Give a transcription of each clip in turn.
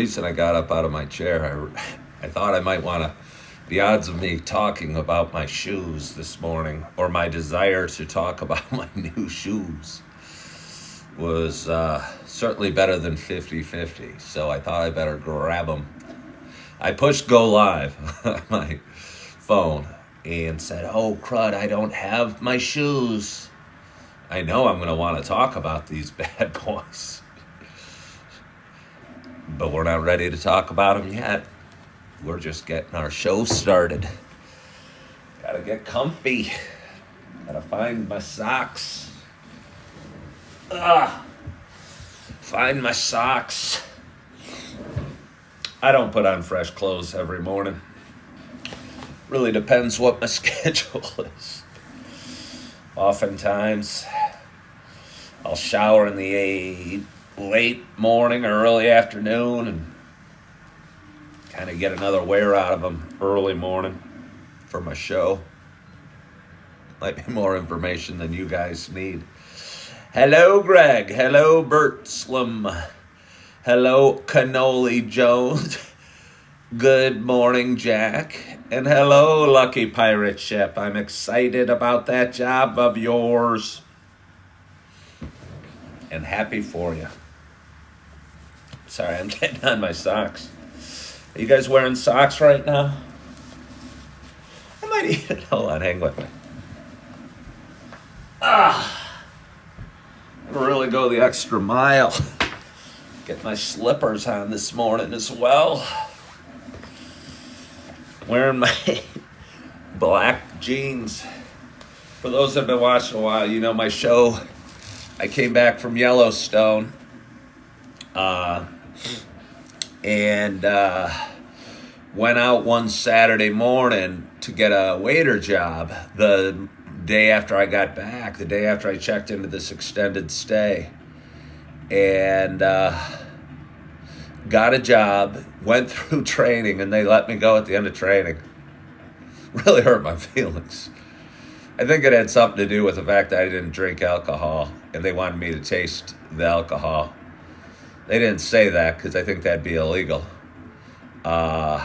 reason I got up out of my chair. I thought I might want to. The odds of me talking about my shoes this morning, or my desire to talk about my new shoes, was certainly better than 50-50. So I thought I better grab them. I pushed go live on my phone and said, oh, crud, I don't have my shoes. I know I'm going to want to talk about these bad boys. But we're not ready to talk about them yet. We're just getting our show started. Gotta get comfy. Gotta find my socks. Find my socks. I don't put on fresh clothes every morning. Really depends what my schedule is. Oftentimes, I'll shower in the late morning or early afternoon and kind of get another wear out of them early morning for my show. Might be more information than you guys need. Hello, Greg. Hello, Bert Slim. Hello, Cannoli Jones. Good morning, Jack. And hello, Lucky Pirate Ship. I'm excited about that job of yours. And happy for you. Sorry, I'm getting on my socks. Are you guys wearing socks right now? I might even, hold on, hang with me. I'm gonna really go the extra mile. Get my slippers on this morning as well. Wearing my black jeans. For those that have been watching a while, you know my show. I came back from Yellowstone. And went out one Saturday morning to get a waiter job the day after I got back, the day after I checked into this extended stay. And got a job, went through training, and they let me go at the end of training. Really hurt my feelings. I think it had something to do with the fact that I didn't drink alcohol, and they wanted me to taste the alcohol. They didn't say that because I think that'd be illegal. But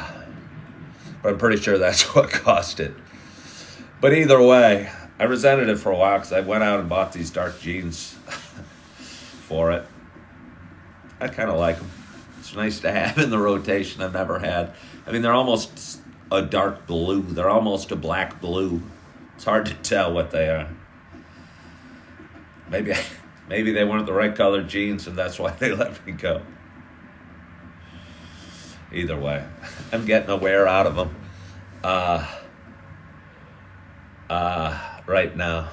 I'm pretty sure that's what caused it. But either way, I resented it for a while because I went out and bought these dark jeans for it. I kind of like them. It's nice to have in the rotation. I've never had. I mean, they're almost a dark blue. They're almost a black blue. It's hard to tell what they are. Maybe they weren't the right color jeans, and that's why they let me go. Either way, I'm getting a wear out of them right now.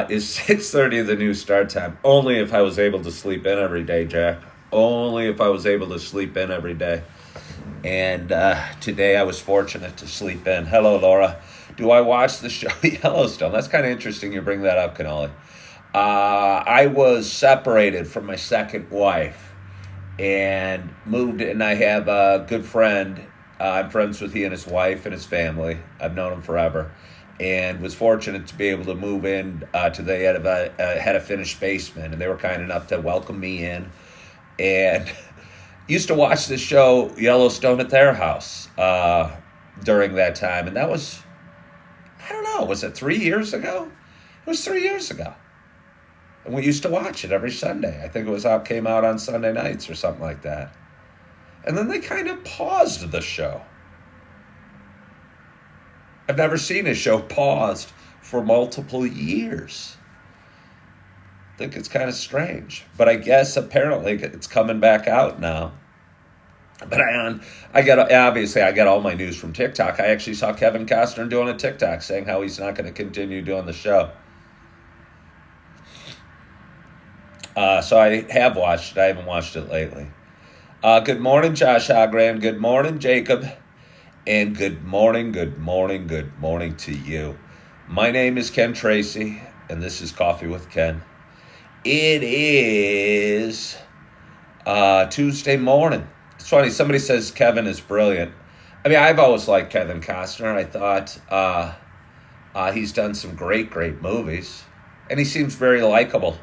Is 6:30 the new start time? Only if I was able to sleep in every day, Jack. Only if I was able to sleep in every day. And today I was fortunate to sleep in. Hello, Laura. Do I watch the show Yellowstone? That's kind of interesting you bring that up, Cannoli. I was separated from my second wife and moved, and I have a good friend. I'm friends with he and his wife and his family. I've known him forever, and was fortunate to be able to move in to they had a finished basement, and they were kind enough to welcome me in, and used to watch the show Yellowstone at their house during that time, and that was, I don't know, was it 3 years ago? It was 3 years ago. And we used to watch it every Sunday. I think it came out on Sunday nights or something like that. And then they kind of paused the show. I've never seen a show paused for multiple years. I think it's kind of strange. But I guess apparently it's coming back out now. But I get all my news from TikTok. I actually saw Kevin Costner doing a TikTok saying how he's not going to continue doing the show. So I have watched it. I haven't watched it lately. Good morning, Josh Ogran. Good morning, Jacob. And good morning to you. My name is Ken Tracy, and this is Coffee with Ken. It is Tuesday morning. It's funny, somebody says Kevin is brilliant. I mean, I've always liked Kevin Costner. I thought he's done some great movies. And he seems very likable.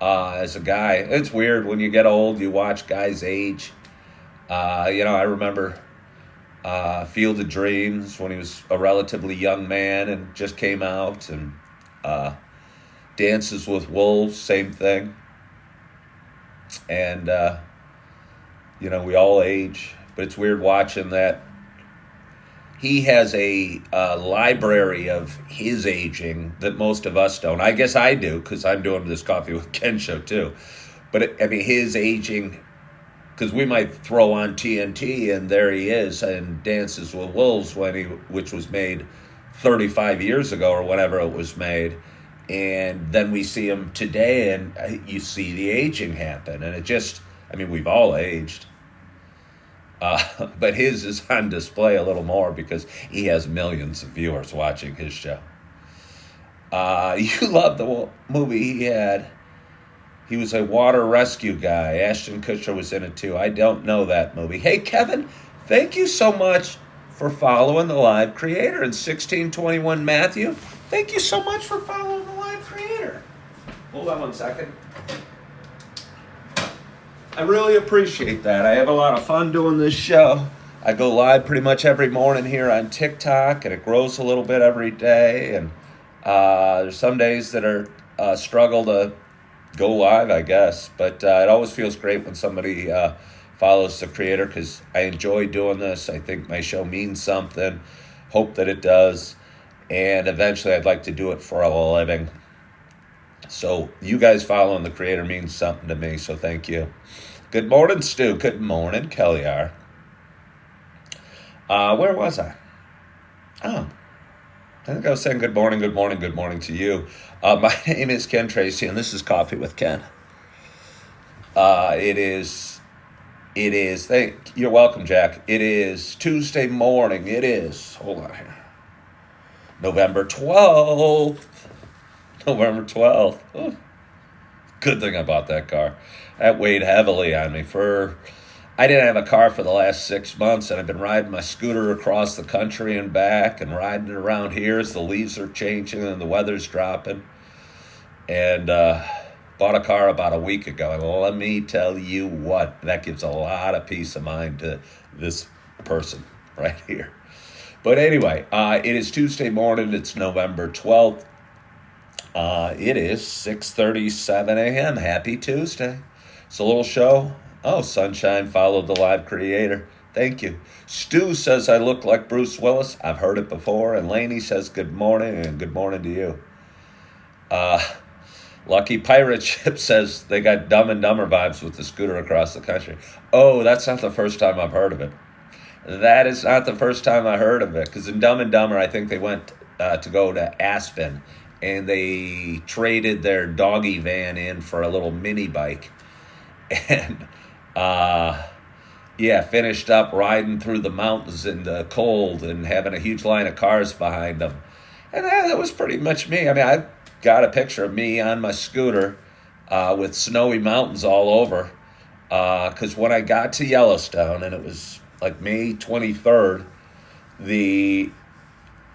as a guy. It's weird when you get old, you watch guys age. I remember Field of Dreams when he was a relatively young man and just came out, and uh, Dances with Wolves, same thing. And, we all age, but it's weird watching that. He has a library of his aging that most of us don't. I guess I do because I'm doing this Coffee with Ken show too. But his aging, because we might throw on TNT and there he is and Dances with Wolves which was made 35 years ago or whenever it was made, and then we see him today and you see the aging happen, and it just, we've all aged. But his is on display a little more because he has millions of viewers watching his show. You love the movie he had. He was a water rescue guy. Ashton Kutcher was in it too. I don't know that movie. Hey, Kevin, thank you so much for following the live creator. And 1621 Matthew, thank you so much for following the live creator. Hold on one second. I really appreciate that. I have a lot of fun doing this show. I go live pretty much every morning here on TikTok, and it grows a little bit every day. And there's some days that are struggle to go live, I guess. But it always feels great when somebody follows the creator because I enjoy doing this. I think my show means something. Hope that it does. And eventually I'd like to do it for a living. So you guys following the creator means something to me, so thank you. Good morning, Stu. Good morning, Kelly R. Where was I? Oh, I think I was saying good morning to you. My name is Ken Tracy, and this is Coffee with Ken. You're welcome, Jack. It is Tuesday morning. Hold on here. November 12th. Oh, good thing I bought that car. That weighed heavily on me. I didn't have a car for the last 6 months, and I've been riding my scooter across the country and back and riding it around here as the leaves are changing and the weather's dropping. And bought a car about a week ago. And let me tell you what, that gives a lot of peace of mind to this person right here. But anyway, it is Tuesday morning. It's November 12th. It is 6:37 a.m. Happy Tuesday. It's a little show. Oh, Sunshine followed the live creator. Thank you. Stu says I look like Bruce Willis. I've heard it before. And Laney says good morning, and good morning to you. Lucky Pirate Ship says they got Dumb and Dumber vibes with the scooter across the country. Oh, that's not the first time I've heard of it. That is not the first time I heard of it. Because in Dumb and Dumber, I think they went to go to Aspen. And they traded their doggy van in for a little mini bike. And, finished up riding through the mountains in the cold and having a huge line of cars behind them. And that was pretty much me. I got a picture of me on my scooter with snowy mountains all over. Because when I got to Yellowstone, and it was like May 23rd,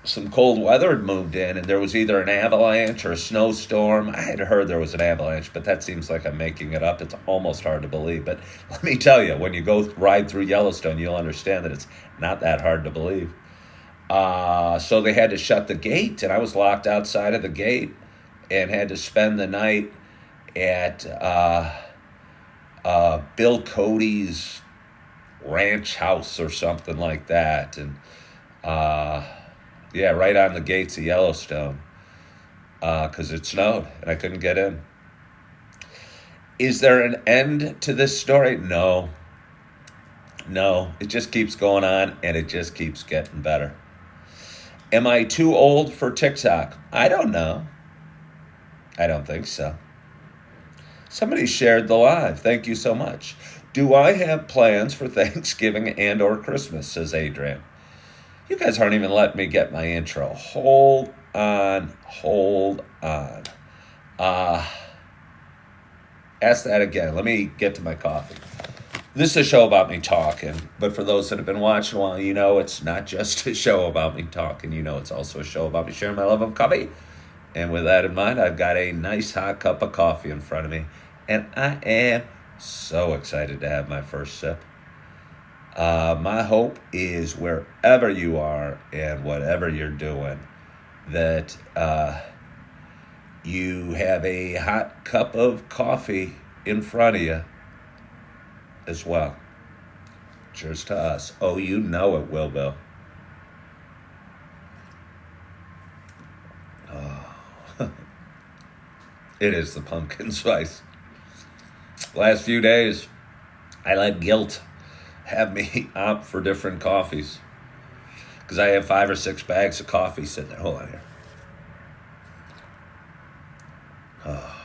some cold weather had moved in, and there was either an avalanche or a snowstorm. I had heard there was an avalanche, but that seems like I'm making it up. It's almost hard to believe. But let me tell you, when you go ride through Yellowstone, you'll understand that it's not that hard to believe. So they had to shut the gate, and I was locked outside of the gate and had to spend the night at Bill Cody's ranch house or something like that. And right on the gates of Yellowstone, because it snowed and I couldn't get in. Is there an end to this story? No, it just keeps going on, and it just keeps getting better. Am I too old for TikTok? I don't know. I don't think so. Somebody shared the live. Thank you so much. Do I have plans for Thanksgiving and or Christmas, says Adrian. You guys aren't even letting me get my intro. Hold on. Ask that again. Let me get to my coffee. This is a show about me talking, but for those that have been watching a while, you know it's not just a show about me talking. You know it's also a show about me sharing my love of coffee And with that in mind, I've got a nice hot cup of coffee in front of me. And I am so excited to have my first sip. My hope is wherever you are and whatever you're doing, that you have a hot cup of coffee in front of you as well. Cheers to us. Oh, you know it will, Bill. Oh. It is the pumpkin spice. Last few days, I let guilt have me opt for different coffees. Because I have 5 or 6 bags of coffee sitting there. Hold on here. Oh.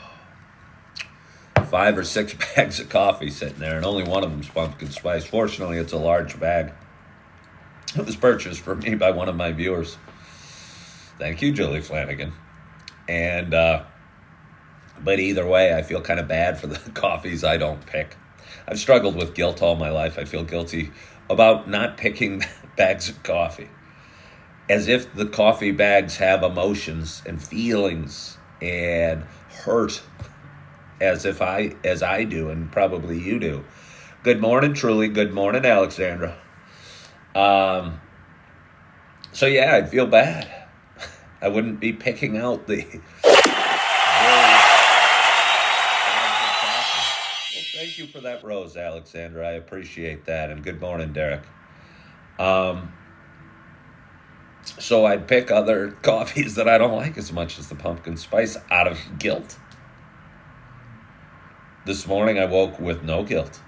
5 or 6 bags of coffee sitting there, and only one of them's pumpkin spice. Fortunately, it's a large bag. It was purchased for me by one of my viewers. Thank you, Julie Flanagan. And, but either way, I feel kind of bad for the coffees I don't pick. I've struggled with guilt all my life. I feel guilty about not picking bags of coffee. As if the coffee bags have emotions and feelings and hurt as I do, and probably you do. Good morning, Truly. Good morning, Alexandra. So yeah, I'd feel bad. I wouldn't be picking out the Well, thank you for that rose, Alexandra. I appreciate that. And good morning, Derek. So I'd pick other coffees that I don't like as much as the pumpkin spice out of guilt. This morning I woke with no guilt.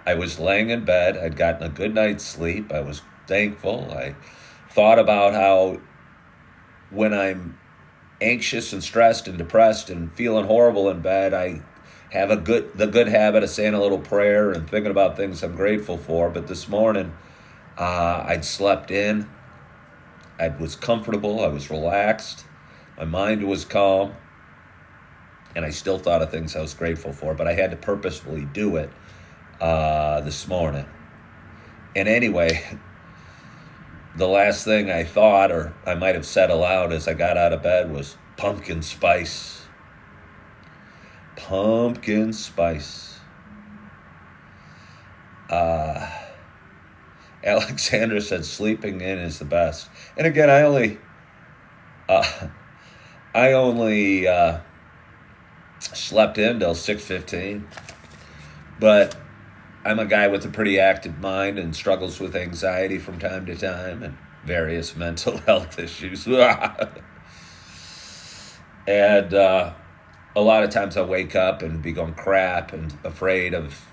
I was laying in bed. I'd gotten a good night's sleep. I was thankful. I thought about how when I'm anxious and stressed and depressed and feeling horrible in bed, I have the good habit of saying a little prayer and thinking about things I'm grateful for. But this morning, I'd slept in. I was comfortable. I was relaxed. My mind was calm. And I still thought of things I was grateful for, but I had to purposefully do it this morning. And anyway, the last thing I thought, or I might have said aloud as I got out of bed, was pumpkin spice. Pumpkin spice. Alexander said sleeping in is the best. And again, I only slept in till 6:15, but I'm a guy with a pretty active mind and struggles with anxiety from time to time and various mental health issues. And a lot of times I wake up and be going crap and afraid of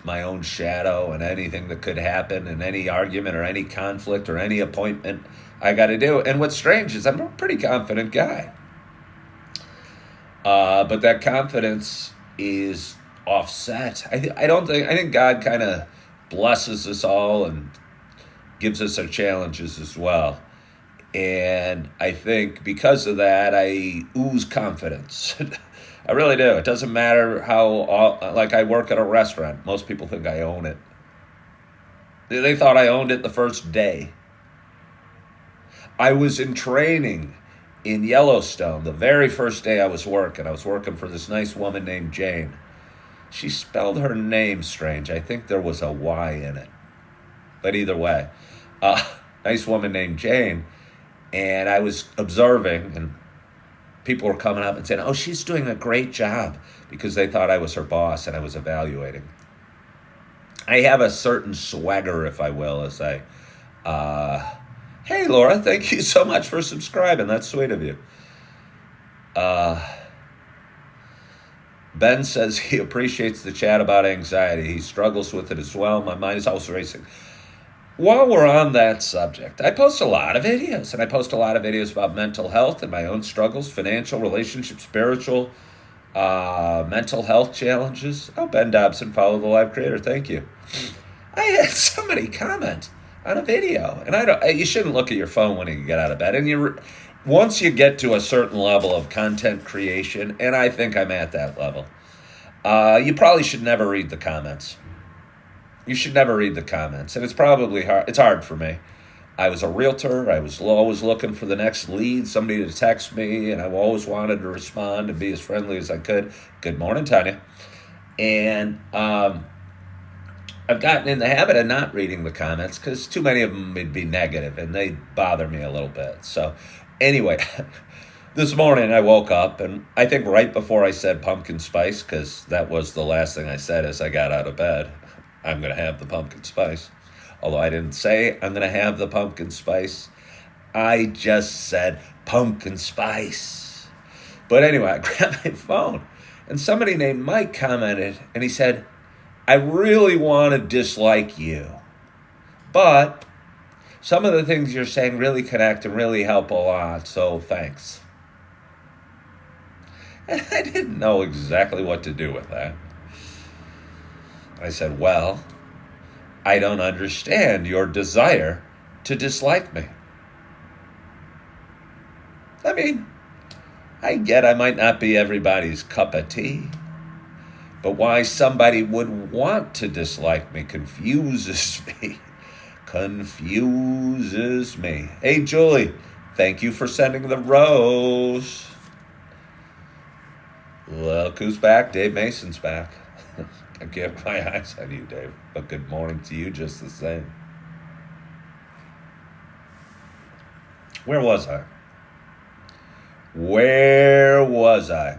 my own shadow and anything that could happen and any argument or any conflict or any appointment I got to do. And what's strange is I'm a pretty confident guy. But that confidence is offset. I think God kind of blesses us all and gives us our challenges as well. And I think because of that, I ooze confidence. I really do. It doesn't matter how, like I work at a restaurant. Most people think I own it. They thought I owned it the first day. I was in training in Yellowstone the very first day I was working. I was working for this nice woman named Jane. She spelled her name strange. I think there was a Y in it. But either way, nice woman named Jane. And I was observing, and people were coming up and saying, oh, she's doing a great job, because they thought I was her boss and I was evaluating. I have a certain swagger, if I will, as I... Hey, Laura, thank you so much for subscribing. That's sweet of you. Ben says he appreciates the chat about anxiety. He struggles with it as well. My mind is also racing. While we're on that subject, I post a lot of videos, and I post a lot of videos about mental health and my own struggles, financial, relationship, spiritual, mental health challenges. Oh, Ben Dobson, follow the live creator. Thank you. I had somebody comment on a video, and you shouldn't look at your phone when you get out of bed. And once you get to a certain level of content creation, and I think I'm at that level, you probably should never read the comments. You should never read the comments, and it's probably hard. It's hard for me. I was a realtor. I was always looking for the next lead, somebody to text me, and I always wanted to respond and be as friendly as I could. Good morning, Tanya. And I've gotten in the habit of not reading the comments because too many of them would be negative and they bother me a little bit. So, anyway, this morning I woke up and I think right before I said pumpkin spice, because that was the last thing I said as I got out of bed, I'm going to have the pumpkin spice. Although I didn't say I'm going to have the pumpkin spice, I just said pumpkin spice. But anyway, I grabbed my phone and somebody named Mike commented and he said, I really want to dislike you, but some of the things you're saying really connect and really help a lot, so thanks. And I didn't know exactly what to do with that. I said, well, I don't understand your desire to dislike me. I mean, I get I might not be everybody's cup of tea, but why somebody would want to dislike me confuses me. Confuses me. Hey, Julie, thank you for sending the rose. Look who's back. Dave Mason's back. I get my eyes on you, Dave, but good morning to you just the same. Where was I? Where was I?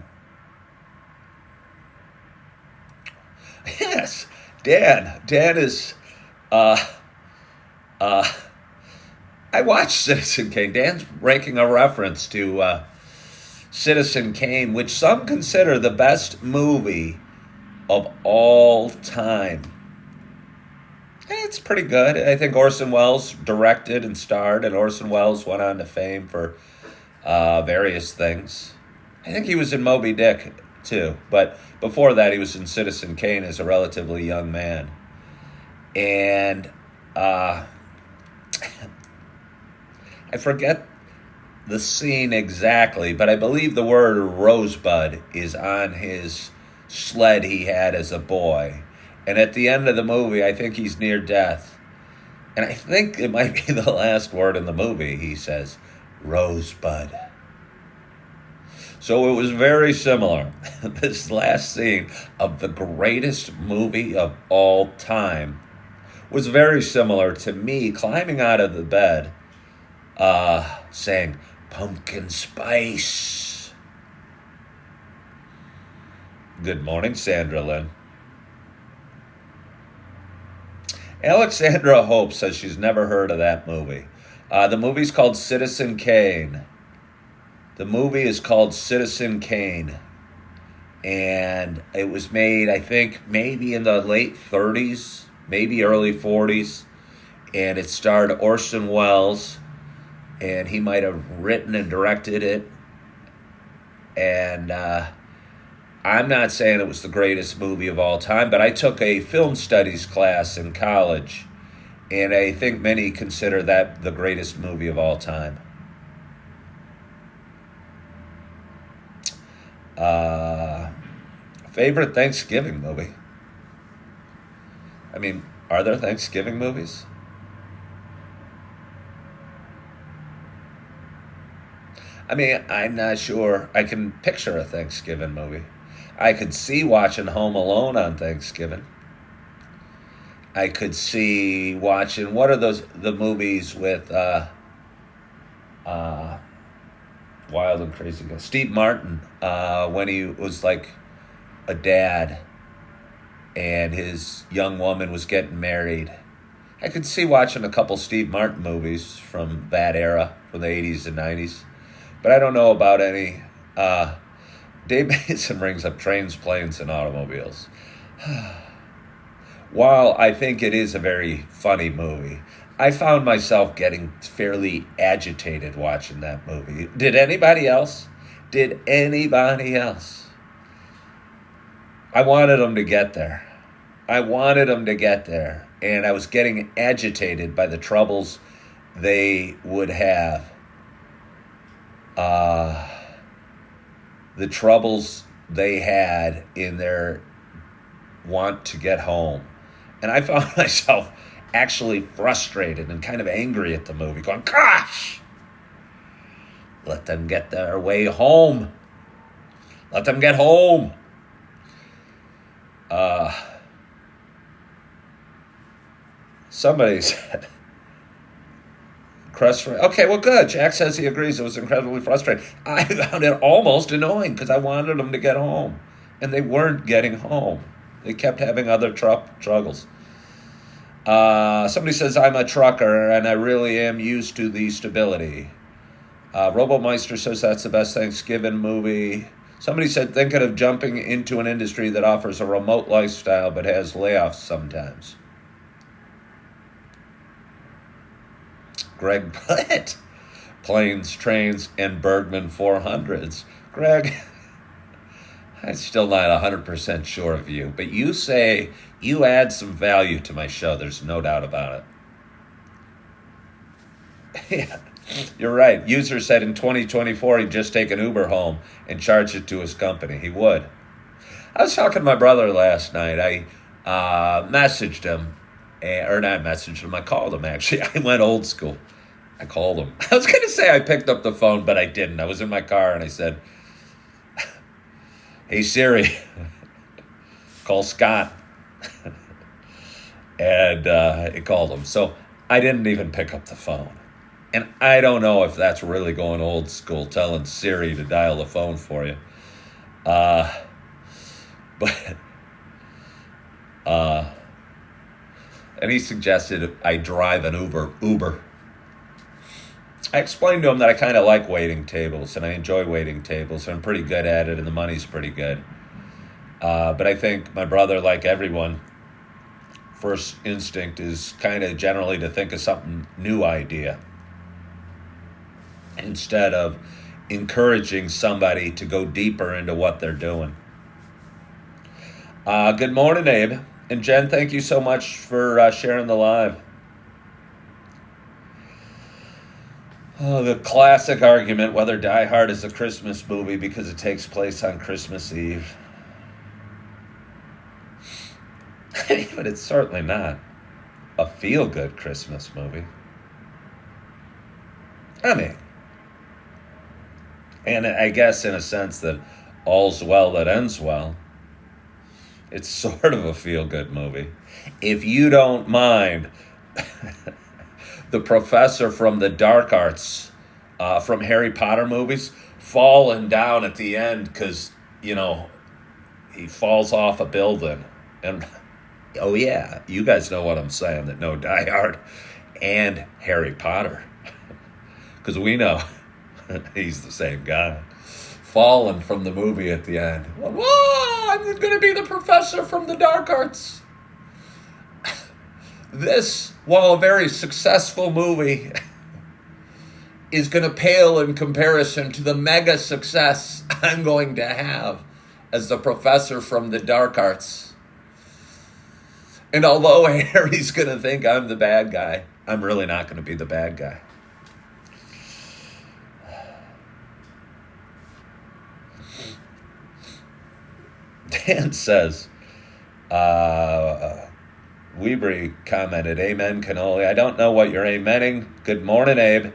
Yes, Dan. Dan is, I watched Citizen Kane. Dan's making a reference to Citizen Kane, which some consider the best movie of all time. And it's pretty good. I think Orson Welles directed and starred, and Orson Welles went on to fame for various things. I think he was in Moby Dick too, but before that he was in Citizen Kane as a relatively young man. And I forget the scene exactly, but I believe the word rosebud is on his sled he had as a boy. And at the end of the movie, I think he's near death. And I think it might be the last word in the movie. He says, rosebud. So it was very similar. This last scene of the greatest movie of all time was very similar to me climbing out of the bed, saying, pumpkin spice. Good morning, Sandra Lynn. Alexandra Hope says she's never heard of that movie. The movie's called Citizen Kane. The movie is called Citizen Kane. And it was made, I think, maybe in the late 30s, maybe early 40s. And it starred Orson Welles. And he might have written and directed it. And I'm not saying it was the greatest movie of all time, but I took a film studies class in college. And I think many consider that the greatest movie of all time. Favorite Thanksgiving movie? I mean, are there Thanksgiving movies? I mean, I'm not sure. I can picture a Thanksgiving movie. I could see watching Home Alone on Thanksgiving. I could see watching, what are the movies with Wild and Crazy Guy? Steve Martin, when he was like a dad and his young woman was getting married. I could see watching a couple Steve Martin movies from that era, from the 80s and 90s. But I don't know about any. Dave Mason brings up trains, planes, and automobiles. While I think it is a very funny movie, I found myself getting fairly agitated watching that movie. Did anybody else? Did anybody else? I wanted them to get there. I wanted them to get there. And I was getting agitated by the troubles they would have. The troubles they had in their want to get home. And I found myself actually frustrated and kind of angry at the movie, going, gosh, let them get their way home. Let them get home. Somebody said, okay, well, good. Jack says he agrees. It was incredibly frustrating. I found it almost annoying because I wanted them to get home, and they weren't getting home. They kept having other struggles. Somebody says, I'm a trucker, and I really am used to the stability. RoboMeister says that's the best Thanksgiving movie. Somebody said, thinking of jumping into an industry that offers a remote lifestyle but has layoffs sometimes. Greg Platt, Planes, Trains, and Bergman 400s. Greg, I'm still not 100% sure of you, but you say you add some value to my show. There's no doubt about it. Yeah, you're right. User said in 2024 he'd just take an Uber home and charge it to his company. He would. I was talking to my brother last night. I messaged him, or not messaged him, I called him actually. I went old school. I called him. I was going to say I picked up the phone, but I didn't. I was in my car and I said, hey Siri, call Scott. And it called him. So I didn't even pick up the phone. And I don't know if that's really going old school, telling Siri to dial the phone for you. But and he suggested I drive an Uber. I explained to him that I kind of like waiting tables, and I enjoy waiting tables, and I'm pretty good at it, and the money's pretty good. But I think my brother, like everyone, first instinct is kind of generally to think of something new idea instead of encouraging somebody to go deeper into what they're doing. Good morning, Abe. And Jen, thank you so much for sharing the live. Oh, the classic argument whether Die Hard is a Christmas movie because it takes place on Christmas Eve. But it's certainly not a feel-good Christmas movie. I mean, and I guess in a sense that all's well that ends well. It's sort of a feel-good movie. If you don't mind the professor from the dark arts from Harry Potter movies falling down at the end because, you know, he falls off a building. And, oh yeah, you guys know what I'm saying, that know Die Hard and Harry Potter. Because we know he's the same guy. Falling from the movie at the end. Whoa, I'm going to be the professor from the dark arts. This, while a very successful movie, is going to pale in comparison to the mega success I'm going to have as the professor from the dark arts. And although Harry's going to think I'm the bad guy, I'm really not going to be the bad guy. Dan says, Weebry commented, amen, cannoli. I don't know what you're amening. Good morning, Abe.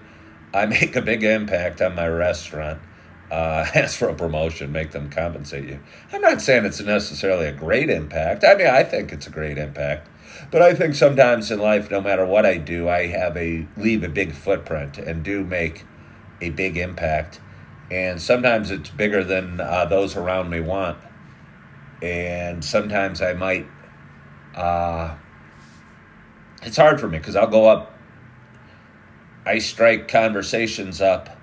I make a big impact on my restaurant. Ask for a promotion, make them compensate you. I'm not saying it's necessarily a great impact. I mean, I think it's a great impact. But I think sometimes in life, no matter what I do, I leave a big footprint and do make a big impact. And sometimes it's bigger than those around me want. And sometimes I might, it's hard for me because I'll go up, I strike conversations up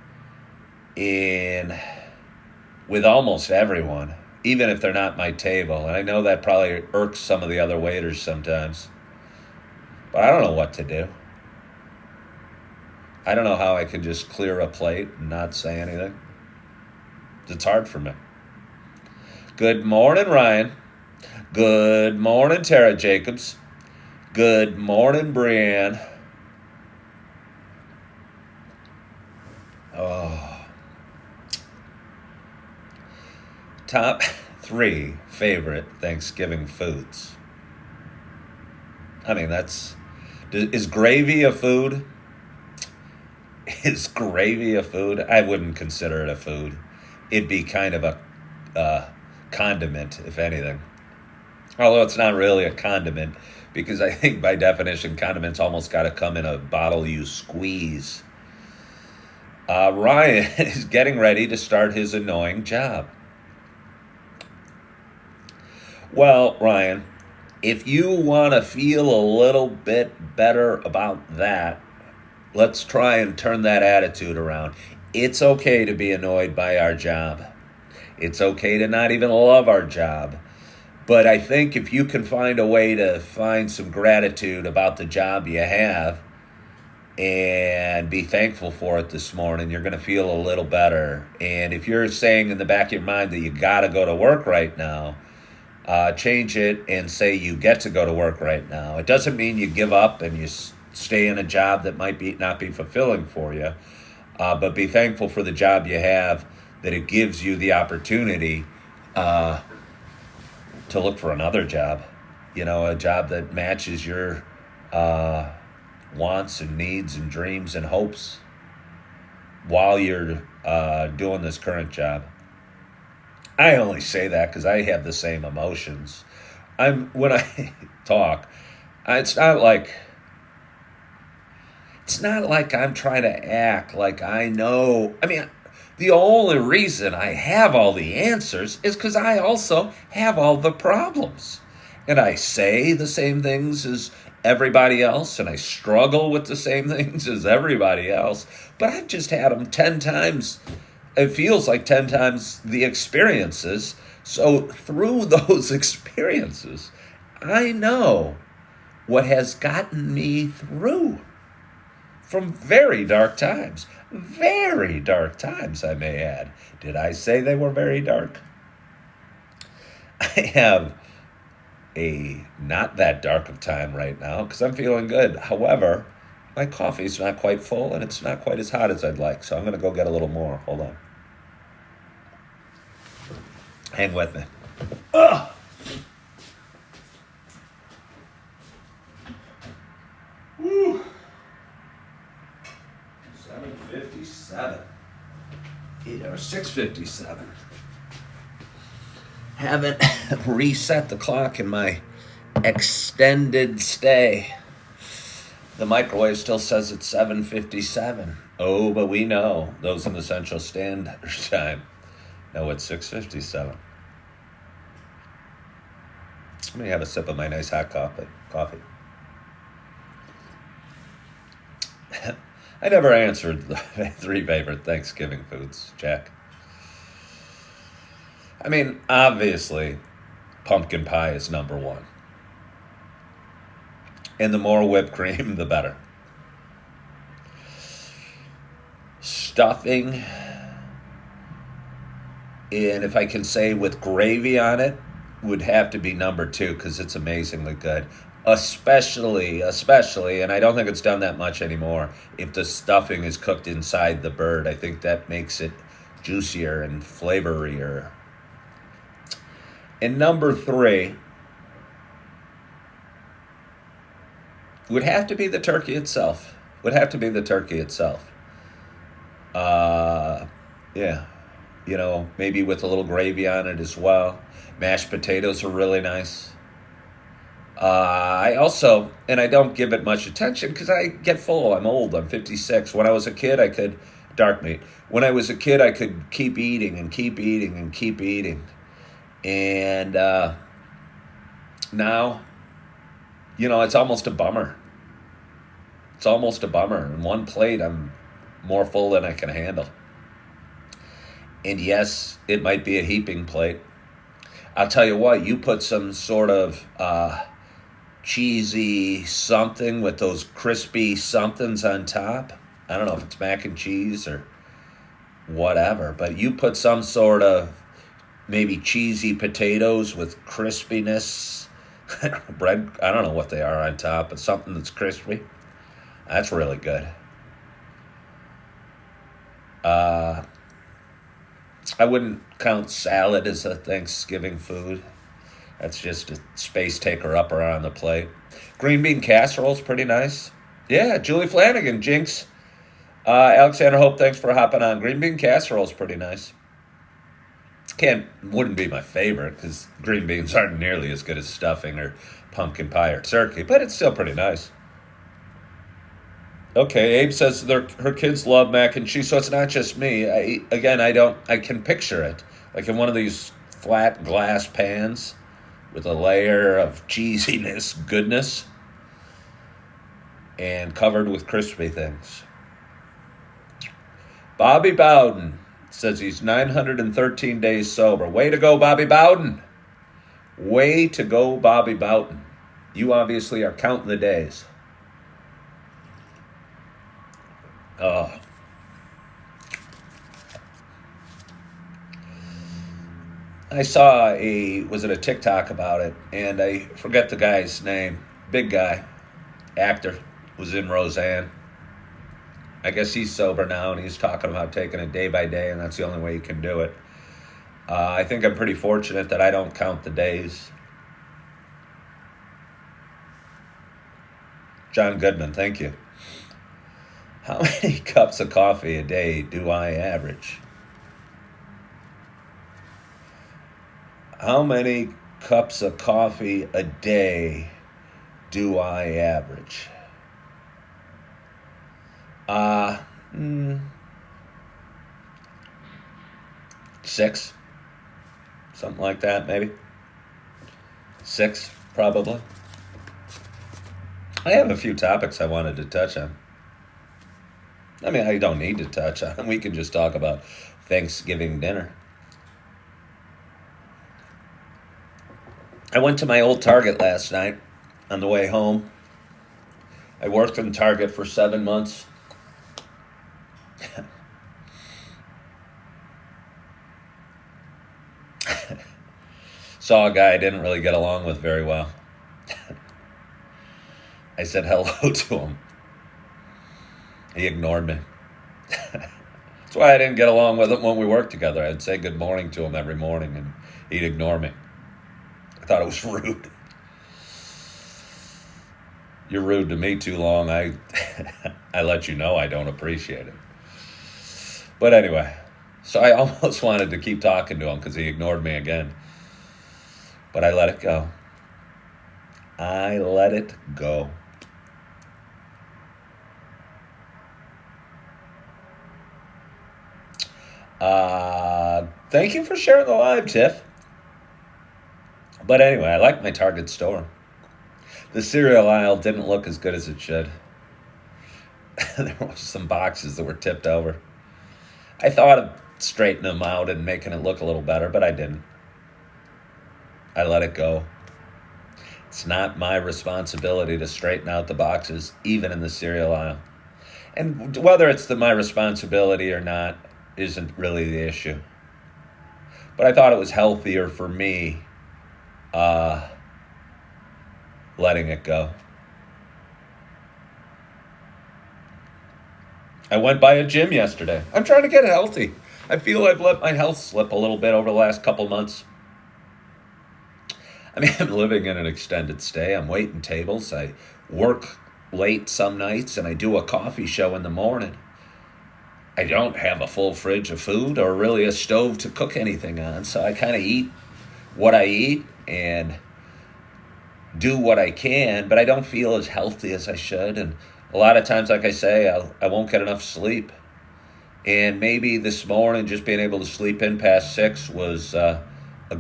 with almost everyone, even if they're not my table. And I know that probably irks some of the other waiters sometimes, but I don't know what to do. I don't know how I can just clear a plate and not say anything. It's hard for me. Good morning, Ryan. Good morning, Tara Jacobs. Good morning, Brianne. Oh. Top 3 favorite Thanksgiving foods. I mean, that's Is gravy a food? Is gravy a food? I wouldn't consider it a food. It'd be kind of a uh, condiment, if anything. Although it's not really a condiment, because I think by definition, condiments almost got to come in a bottle you squeeze. Ryan is getting ready to start his annoying job. Well, Ryan, if you want to feel a little bit better about that, let's try and turn that attitude around. It's okay to be annoyed by our job. It's okay to not even love our job. But I think if you can find a way to find some gratitude about the job you have and be thankful for it this morning, you're going to feel a little better. And if you're saying in the back of your mind that you got to go to work right now, change it and say you get to go to work right now. It doesn't mean you give up and you stay in a job that might be not be fulfilling for you, but be thankful for the job you have, that it gives you the opportunity to look for another job, a job that matches your wants and needs and dreams and hopes while you're doing this current job. I only say that because I have the same emotions. When I talk, it's not like I'm trying to act like I know. I mean, the only reason I have all the answers is because I also have all the problems. And I say the same things as everybody else, and I struggle with the same things as everybody else. But I've just had them 10 times. It feels like 10 times the experiences. So through those experiences, I know what has gotten me through from very dark times. Very dark times, I may add. Did I say they were very dark? I have a not that dark of time right now because I'm feeling good. However, my coffee's not quite full and it's not quite as hot as I'd like. So I'm going to go get a little more. Hold on. Hang with me. Ugh. Woo. 7:57. Or 6:57. Haven't reset the clock in my extended stay. The microwave still says it's 7:57. Oh, but we know, those in the Central Standard Time, know it's 6:57. Let me have a sip of my nice hot coffee. I never answered the 3 favorite Thanksgiving foods, Jack. I mean, obviously, pumpkin pie is number 1. And the more whipped cream, the better. Stuffing, and if I can say with gravy on it, would have to be number 2 because it's amazingly good. Especially, and I don't think it's done that much anymore, if the stuffing is cooked inside the bird. I think that makes it juicier and flavorier. And number 3 would have to be the turkey itself. Yeah. Maybe with a little gravy on it as well. Mashed potatoes are really nice. I also, and I don't give it much attention because I get full. I'm old. I'm 56. When I was a kid, I could, dark meat. When I was a kid, I could keep eating and keep eating and keep eating. And now, it's almost a bummer. In one plate, I'm more full than I can handle. And yes, it might be a heaping plate. I'll tell you what, you put some sort of cheesy something with those crispy somethings on top. I don't know if it's mac and cheese or whatever, but you put some sort of maybe cheesy potatoes with crispiness, bread, I don't know what they are on top, but something that's crispy. That's really good. I wouldn't count salad as a Thanksgiving food. That's just a space taker upper on the plate. Green bean casserole's pretty nice. Yeah, Julie Flanagan, Jinx. Alexander Hope, thanks for hopping on. Green bean casserole's pretty nice. Wouldn't be my favorite because green beans aren't nearly as good as stuffing or pumpkin pie or turkey, but it's still pretty nice. Okay, Abe says her kids love mac and cheese, so it's not just me. I can picture it like in one of these flat glass pans with a layer of cheesiness, goodness, and covered with crispy things. Bobby Bowden says he's 913 days sober. Way to go, Bobby Bowden. Way to go, Bobby Bowden. You obviously are counting the days. Oh. I saw a TikTok about it, and I forget the guy's name. Big guy, actor, was in Roseanne. I guess he's sober now, and he's talking about taking it day by day, and that's the only way you can do it. I think I'm pretty fortunate that I don't count the days. John Goodman, thank you. How many cups of coffee a day do I average? How many cups of coffee a day do I average? 6. Something like that, maybe. 6, probably. I have a few topics I wanted to touch on. I mean, I don't need to touch on them. We can just talk about Thanksgiving dinner. I went to my old Target last night on the way home. I worked in Target for 7 months. Saw a guy I didn't really get along with very well. I said hello to him. He ignored me. That's why I didn't get along with him when we worked together. I'd say good morning to him every morning, and he'd ignore me. I thought it was rude. You're rude to me too long. I let you know I don't appreciate it. But anyway, so I almost wanted to keep talking to him because he ignored me again. But I let it go. I let it go. Thank you for sharing the live, Tiff. But anyway, I like my Target store. The cereal aisle didn't look as good as it should. There were some boxes that were tipped over. I thought of straightening them out and making it look a little better, but I didn't. I let it go. It's not my responsibility to straighten out the boxes, even in the cereal aisle. And whether it's my responsibility or not isn't really the issue. But I thought it was healthier for me letting it go. I went by a gym yesterday. I'm trying to get healthy. I feel I've let my health slip a little bit over the last couple months. I mean, I'm living in an extended stay. I'm waiting tables. I work late some nights, and I do a coffee show in the morning. I don't have a full fridge of food or really a stove to cook anything on, so I kind of eat what I eat and do what I can, but I don't feel as healthy as I should. And a lot of times, like I say, I won't get enough sleep. And maybe this morning, just being able to sleep in past 6 was a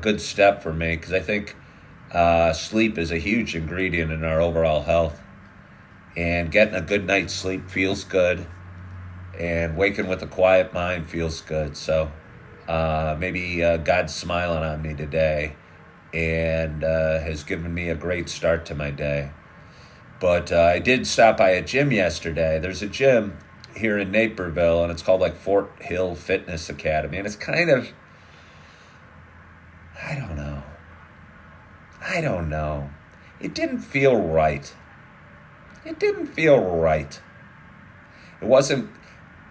good step for me, because I think sleep is a huge ingredient in our overall health. And getting a good night's sleep feels good. And waking with a quiet mind feels good. So maybe God's smiling on me today and has given me a great start to my day. But I did stop by a gym yesterday. There's a gym here in Naperville, and it's called like Fort Hill Fitness Academy. And it's kind of, I don't know. It didn't feel right. It wasn't,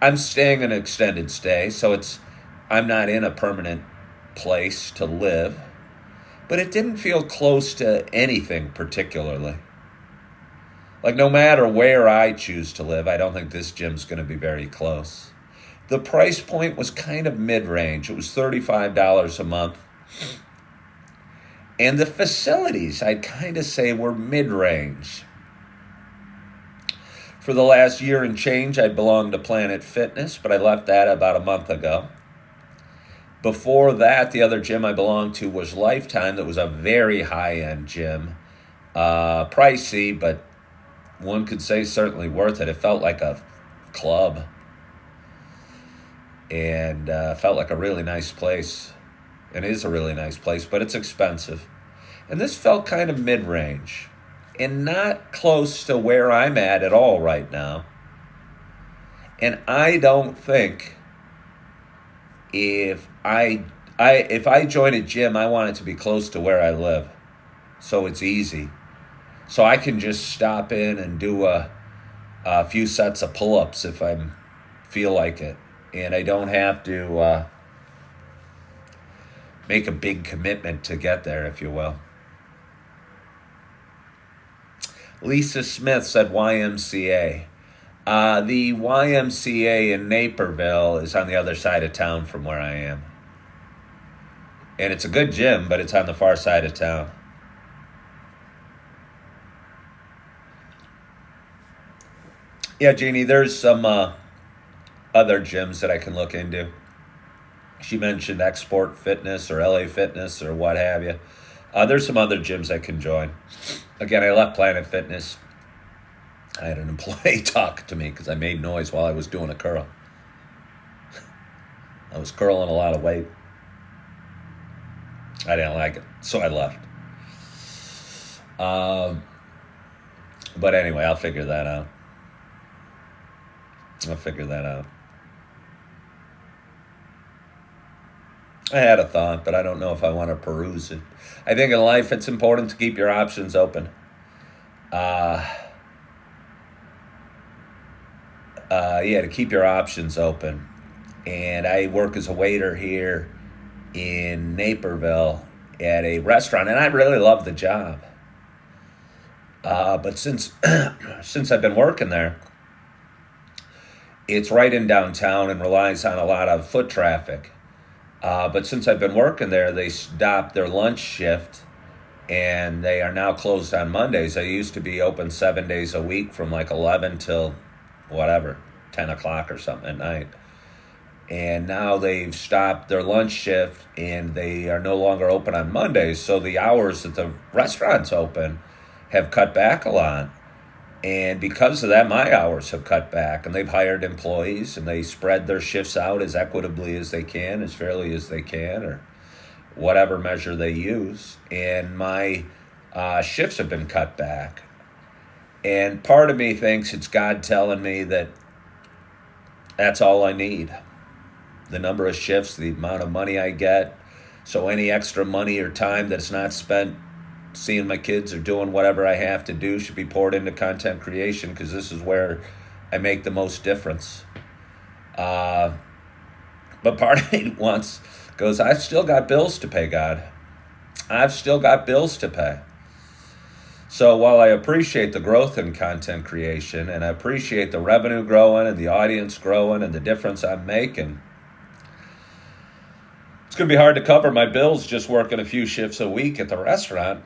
I'm staying an extended stay, so I'm not in a permanent place to live. but it didn't feel close to anything particularly. Like, no matter where I choose to live, I don't think this gym's going to be very close. The price point was kind of mid-range. It was $35 a month. And the facilities, I'd kind of say, were mid-range. For the last year and change, I belonged to Planet Fitness, but I left that about a month ago. Before that, the other gym I belonged to was Lifetime. That was a very high-end gym. Pricey, but one could say certainly worth it. It felt like a club. And felt like a really nice place. It is a really nice place, but it's expensive. And this felt kind of mid-range. And not close to where I'm at all right now. And I don't think if I join a gym, I want it to be close to where I live, so it's easy. So I can just stop in and do a few sets of pull-ups if I feel like it, and I don't have to make a big commitment to get there, if you will. Lisa Smith said YMCA. The YMCA in Naperville is on the other side of town from where I am. And it's a good gym, but it's on the far side of town. Yeah, Jeannie, there's some other gyms that I can look into. She mentioned Export Fitness or LA Fitness or what have you. There's some other gyms I can join. Again, I left Planet Fitness. I had an employee talk to me because I made noise while I was doing a curl. I was curling a lot of weight. I didn't like it, so I left. But anyway, I'll figure that out. I had a thought, but I don't know if I want to peruse it. I think in life it's important to keep your options open. To keep your options open. And I work as a waiter here in Naperville at a restaurant, and I really love the job. But since I've been working there, it's right in downtown and relies on a lot of foot traffic. But since I've been working there, they stopped their lunch shift, and they are now closed on Mondays. They used to be open 7 days a week from like 11 till whatever, 10 o'clock or something at night. And now they've stopped their lunch shift, and they are no longer open on Mondays. So the hours that the restaurant's open have cut back a lot. And because of that, my hours have cut back, and they've hired employees, and they spread their shifts out as equitably as they can, as fairly as they can, or whatever measure they use. And my shifts have been cut back. And part of me thinks it's God telling me that that's all I need. The number of shifts, the amount of money I get. So any extra money or time that's not spent seeing my kids or doing whatever I have to do should be poured into content creation, because this is where I make the most difference. But part of me goes, I've still got bills to pay, God. I've still got bills to pay. So while I appreciate the growth in content creation, and I appreciate the revenue growing and the audience growing and the difference I'm making, it's going to be hard to cover my bills just working a few shifts a week at the restaurant.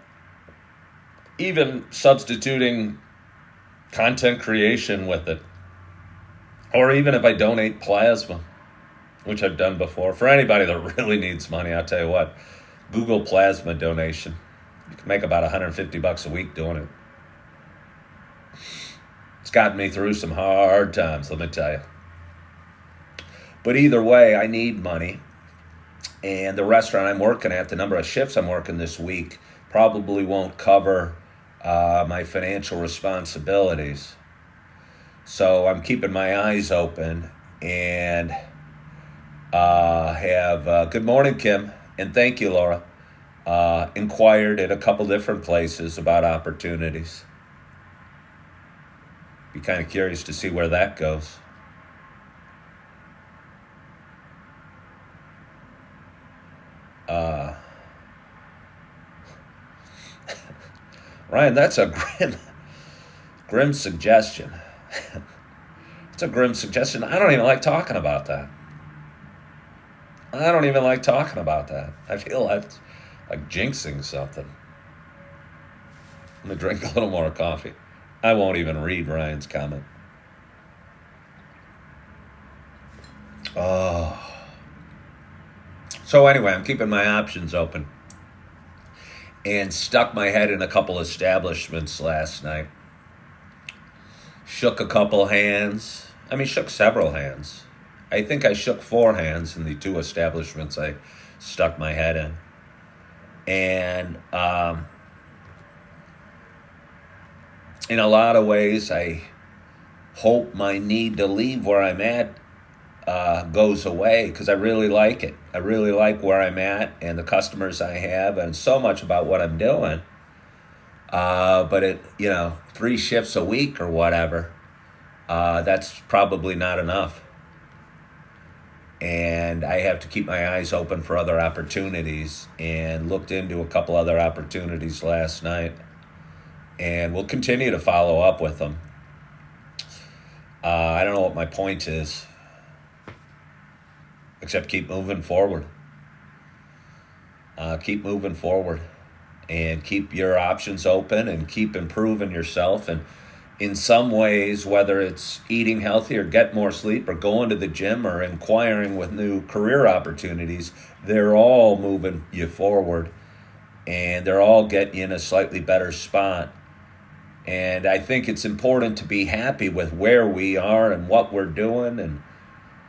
Even substituting content creation with it. Or even if I donate plasma, which I've done before. For anybody that really needs money, I'll tell you what, Google plasma donation. You can make about $150 a week doing it. It's gotten me through some hard times, let me tell you. But either way, I need money. And the restaurant I'm working at, the number of shifts I'm working this week, probably won't cover my financial responsibilities. So I'm keeping my eyes open and have, good morning, Kim, and thank you, Laura, inquired at a couple different places about opportunities. Be kind of curious to see where that goes. Ryan, that's a grim suggestion. It's a grim suggestion. I don't even like talking about that. I don't even like talking about that. I feel like jinxing something. I'm going to drink a little more coffee. I won't even read Ryan's comment. Oh. So anyway, I'm keeping my options open. And stuck my head in a couple establishments last night. Shook a couple hands. Shook several hands. I think I shook 4 hands in the 2 establishments I stuck my head in. And in a lot of ways, I hope my need to leave where I'm at goes away, because I really like it. I really like where I'm at and the customers I have, and so much about what I'm doing. But 3 shifts a week or whatever, that's probably not enough. And I have to keep my eyes open for other opportunities, and looked into a couple other opportunities last night, and we'll continue to follow up with them. I don't know what my point is, except keep moving forward. Keep moving forward, and keep your options open, and keep improving yourself. And in some ways, whether it's eating healthy or get more sleep or going to the gym or inquiring with new career opportunities, they're all moving you forward, and they're all getting you in a slightly better spot. And I think it's important to be happy with where we are and what we're doing, and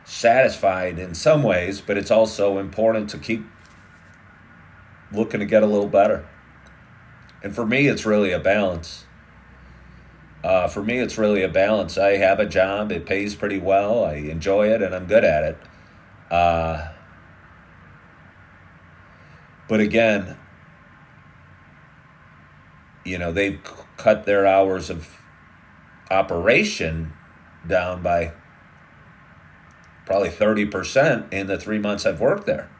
satisfied in some ways, but it's also important to keep looking to get a little better. And for me, it's really a balance. I have a job. It pays pretty well. I enjoy it, and I'm good at it. But again, they've cut their hours of operation down by probably 30% in the 3 months I've worked there.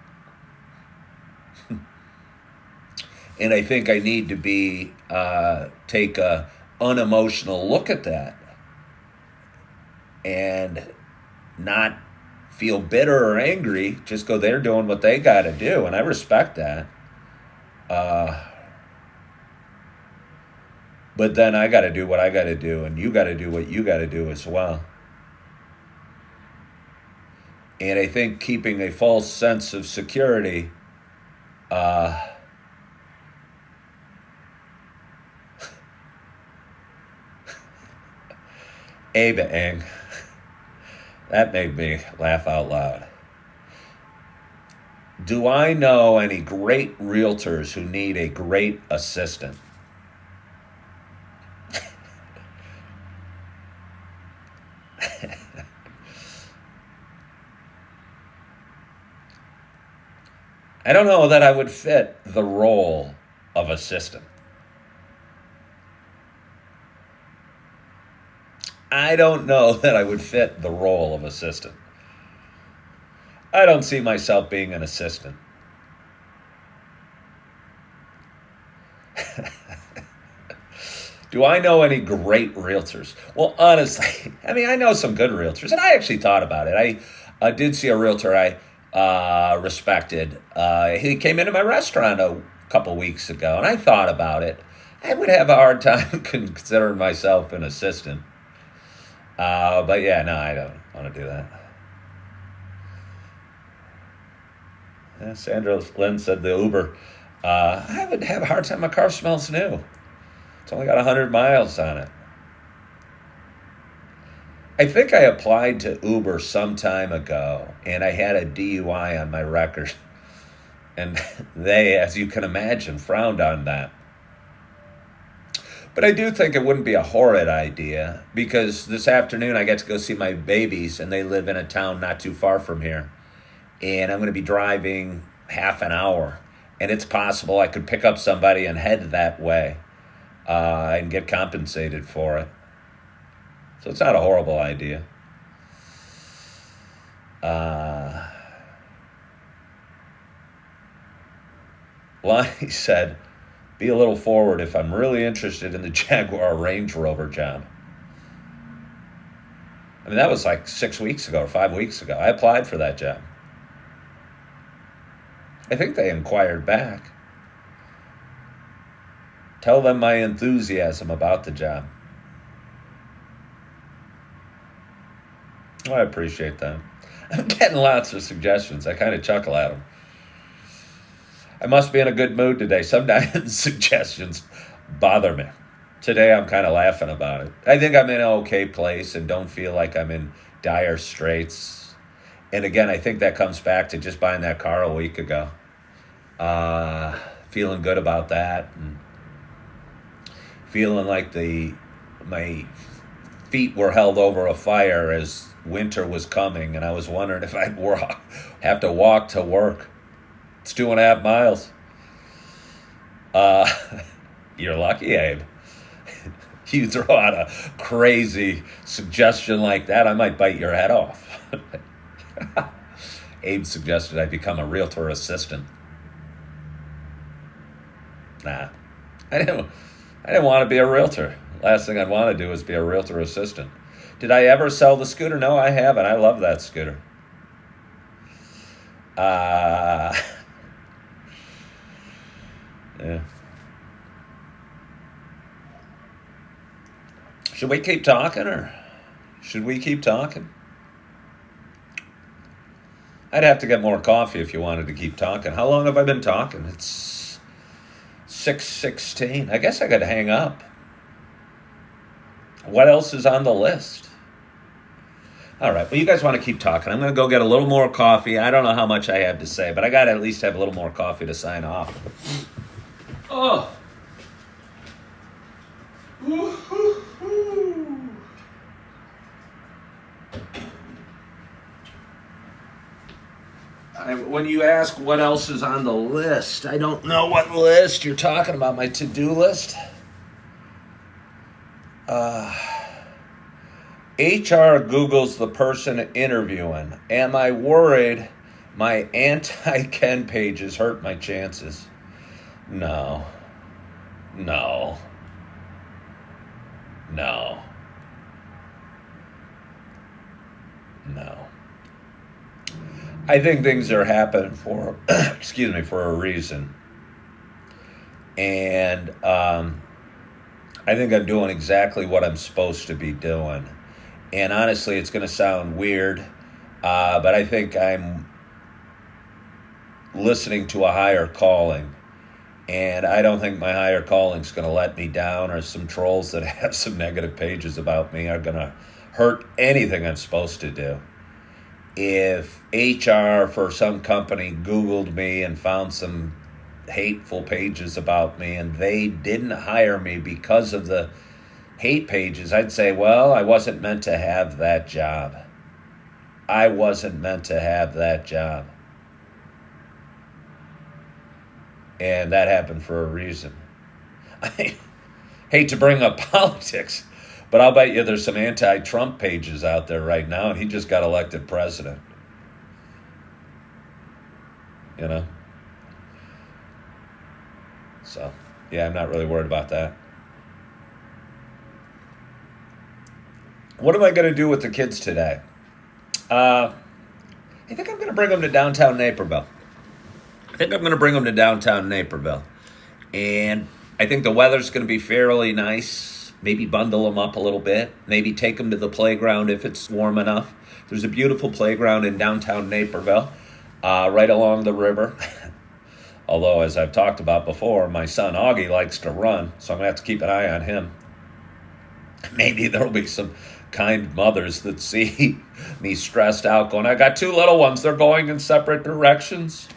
And I think I need to take a unemotional look at that, and not feel bitter or angry. Just go, they're doing what they got to do, and I respect that. But then I got to do what I got to do, and you got to do what you got to do as well. And I think keeping a false sense of security Abe-ing. That made me laugh out loud. Do I know any great realtors who need a great assistant? I don't know that I would fit the role of assistant. I don't know that I would fit the role of assistant. I don't see myself being an assistant. Do I know any great realtors? Well, honestly, I know some good realtors, and I actually thought about it. I did see a realtor I respected. He came into my restaurant a couple weeks ago, and I thought about it. I would have a hard time considering myself an assistant. But yeah, no, I don't want to do that. Yeah, Sandra Lynn said the Uber. I would have a hard time. My car smells new. It's only got 100 miles on it. I think I applied to Uber some time ago, and I had a DUI on my record. And they, as you can imagine, frowned on that. But I do think it wouldn't be a horrid idea, because this afternoon I get to go see my babies, and they live in a town not too far from here. And I'm going to be driving half an hour. And it's possible I could pick up somebody and head that way and get compensated for it. So it's not a horrible idea. Lonnie said, be a little forward if I'm really interested in the Jaguar Range Rover job. I mean, that was like 6 weeks ago or 5 weeks ago. I applied for that job. I think they inquired back. Tell them my enthusiasm about the job. Oh, I appreciate that. I'm getting lots of suggestions. I kind of chuckle at them. I must be in a good mood today. Sometimes suggestions bother me. Today I'm kind of laughing about it. I think I'm in an okay place and don't feel like I'm in dire straits. And again, I think that comes back to just buying that car a week ago. Feeling good about that. And feeling like my feet were held over a fire as winter was coming. And I was wondering if I'd have to walk to work. It's 2.5 miles. You're lucky, Abe. You throw out a crazy suggestion like that, I might bite your head off. Abe suggested I become a realtor assistant. Nah, I didn't want to be a realtor. Last thing I'd want to do is be a realtor assistant. Did I ever sell the scooter? No, I haven't. I love that scooter. Yeah. Should we keep talking or should we keep talking? I'd have to get more coffee if you wanted to keep talking. How long have I been talking? It's 6:16. I guess I got to hang up. What else is on the list? All right. Well, you guys want to keep talking. I'm going to go get a little more coffee. I don't know how much I have to say, but I got to at least have a little more coffee to sign off. Oh. When you ask what else is on the list, I don't know what list you're talking about. My to-do list? HR Googles the person interviewing. Am I worried my anti-Ken pages hurt my chances? No. I think things are happening for, for a reason. And I think I'm doing exactly what I'm supposed to be doing. And honestly, it's going to sound weird, but I think I'm listening to a higher calling. And I don't think my higher calling is going to let me down, or some trolls that have some negative pages about me are going to hurt anything I'm supposed to do. If HR for some company Googled me and found some hateful pages about me and they didn't hire me because of the hate pages, I'd say, well, I wasn't meant to have that job. I wasn't meant to have that job. And that happened for a reason. I hate to bring up politics, but I'll bet you there's some anti-Trump pages out there right now, and he just got elected president. You know? So, yeah, I'm not really worried about that. What am I going to do with the kids today? I think I'm going to bring them to downtown Naperville. And I think the weather's going to be fairly nice. Maybe bundle them up a little bit. Maybe take them to the playground if it's warm enough. There's a beautiful playground in downtown Naperville, right along the river. Although, as I've talked about before, my son Augie likes to run, so I'm going to have to keep an eye on him. Maybe there'll be some kind mothers that see me stressed out going, I got 2 little ones. They're going in separate directions.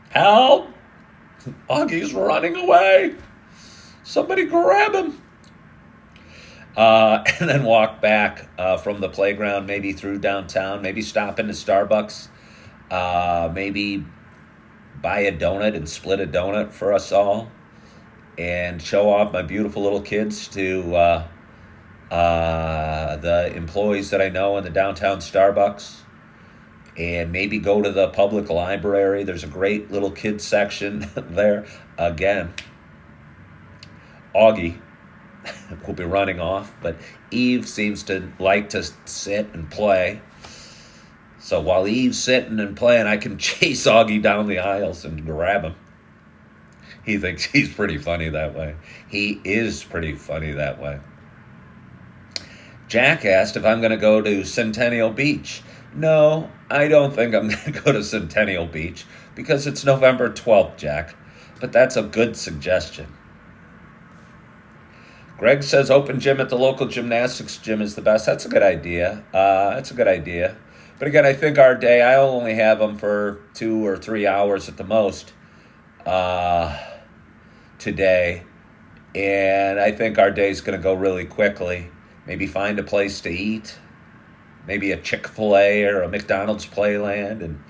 Help! Augie's running away. Somebody grab him. And then walk back from the playground, maybe through downtown, maybe stop into Starbucks, maybe buy a donut and split a donut for us all, and show off my beautiful little kids to the employees that I know in the downtown Starbucks. And maybe go to the public library. There's a great little kids section there. Again, Augie will be running off, but Eve seems to like to sit and play. So while Eve's sitting and playing, I can chase Augie down the aisles and grab him. He thinks he's pretty funny that way. He is pretty funny that way. Jack asked if I'm going to go to Centennial Beach. No, I don't think I'm going to go to Centennial Beach because it's November 12th, Jack. But that's a good suggestion. Greg says open gym at the local gymnastics gym is the best. That's a good idea. But again, I think our day, I'll only have them for 2 or 3 hours at the most today. And I think our day's going to go really quickly. Maybe find a place to eat. Maybe a Chick-fil-A or a McDonald's Playland and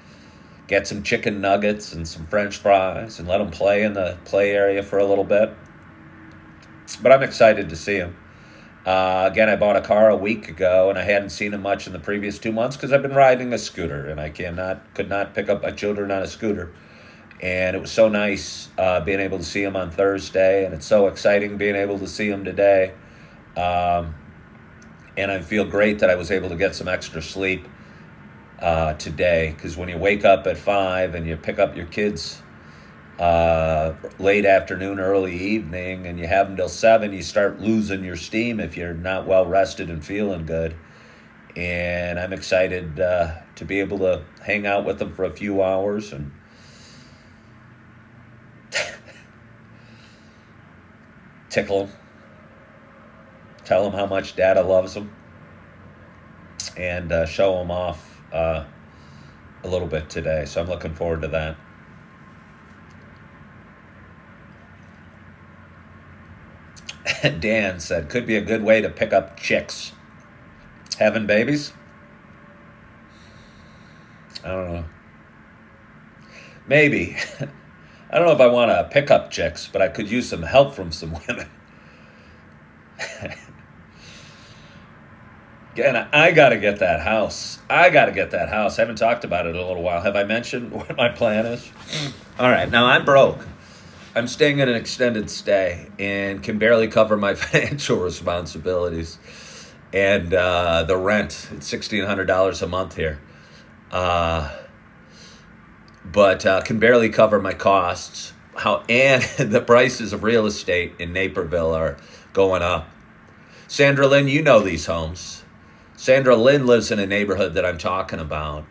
get some chicken nuggets and some French fries and let them play in the play area for a little bit. But I'm excited to see him. Again, I bought a car a week ago, and I hadn't seen him much in the previous 2 months because I've been riding a scooter, and I could not pick up my children on a scooter. And it was so nice being able to see him on Thursday, and it's so exciting being able to see him today. And I feel great that I was able to get some extra sleep today, because when you wake up at 5 and you pick up your kids late afternoon, early evening, and you have them till 7, you start losing your steam if you're not well rested and feeling good. And I'm excited to be able to hang out with them for a few hours and tickle them, tell them how much Dada loves them, and show them off a little bit today. So I'm looking forward to that. Dan said, could be a good way to pick up chicks. Having babies? I don't know. Maybe. I don't know if I want to pick up chicks, but I could use some help from some women. Again, I got to get that house. I haven't talked about it in a little while. Have I mentioned what my plan is? All right, now I'm broke. I'm staying in an extended stay and can barely cover my financial responsibilities. And the rent, it's $1,600 a month here. But can barely cover my costs. And the prices of real estate in Naperville are going up. Sandra Lynn, you know these homes. Sandra Lynn lives in a neighborhood that I'm talking about.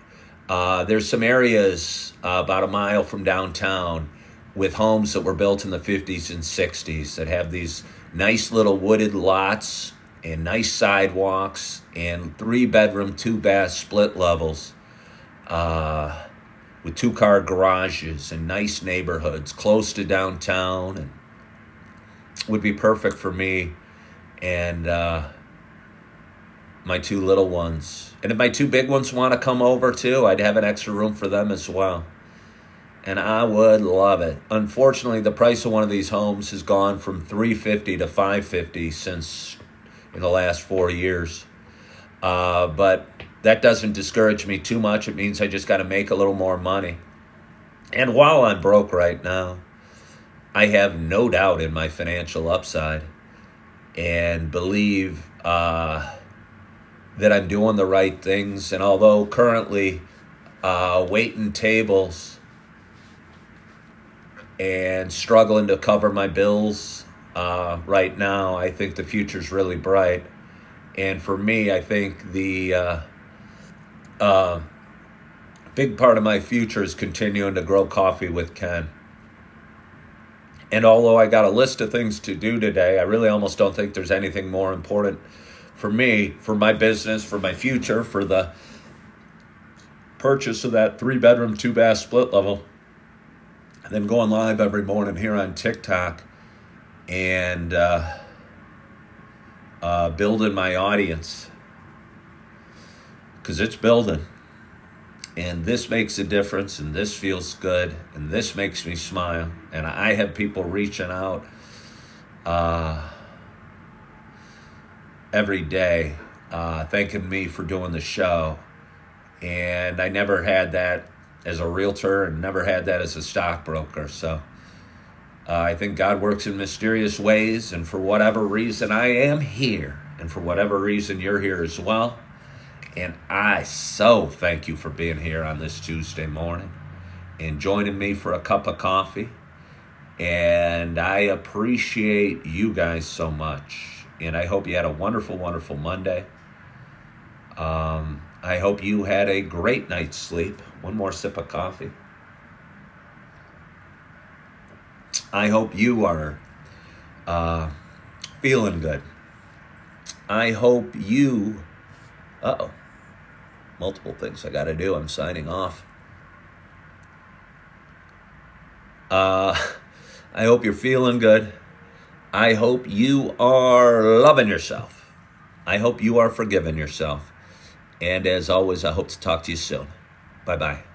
There's some areas about a mile from downtown with homes that were built in the 50s and 60s that have these nice little wooded lots and nice sidewalks and 3-bedroom, 2-bath split levels with 2-car garages and nice neighborhoods close to downtown, and would be perfect for me and my 2 little ones. And if my 2 big ones want to come over too, I'd have an extra room for them as well. And I would love it. Unfortunately, the price of one of these homes has gone from $350 to $550 since in the last 4 years. But that doesn't discourage me too much. It means I just got to make a little more money. And while I'm broke right now, I have no doubt in my financial upside and believe that I'm doing the right things. And although currently waiting tables and struggling to cover my bills right now, I think the future's really bright. And for me, I think the big part of my future is continuing to grow coffee with Ken. And although I got a list of things to do today, I really almost don't think there's anything more important for me, for my business, for my future, for the purchase of that 3-bedroom, 2-bath split level, and then going live every morning here on TikTok and building my audience, because it's building. And this makes a difference, and this feels good, and this makes me smile. And I have people reaching out every day thanking me for doing the show. And I never had that as a realtor and never had that as a stockbroker. So I think God works in mysterious ways, and for whatever reason, I am here. And for whatever reason, you're here as well. And I so thank you for being here on this Tuesday morning and joining me for a cup of coffee. And I appreciate you guys so much. And I hope you had a wonderful, wonderful Monday. I hope you had a great night's sleep. One more sip of coffee. I hope you are feeling good. I hope you... multiple things I got to do. I'm signing off. I hope you're feeling good. I hope you are loving yourself. I hope you are forgiving yourself. And as always, I hope to talk to you soon. Bye-bye.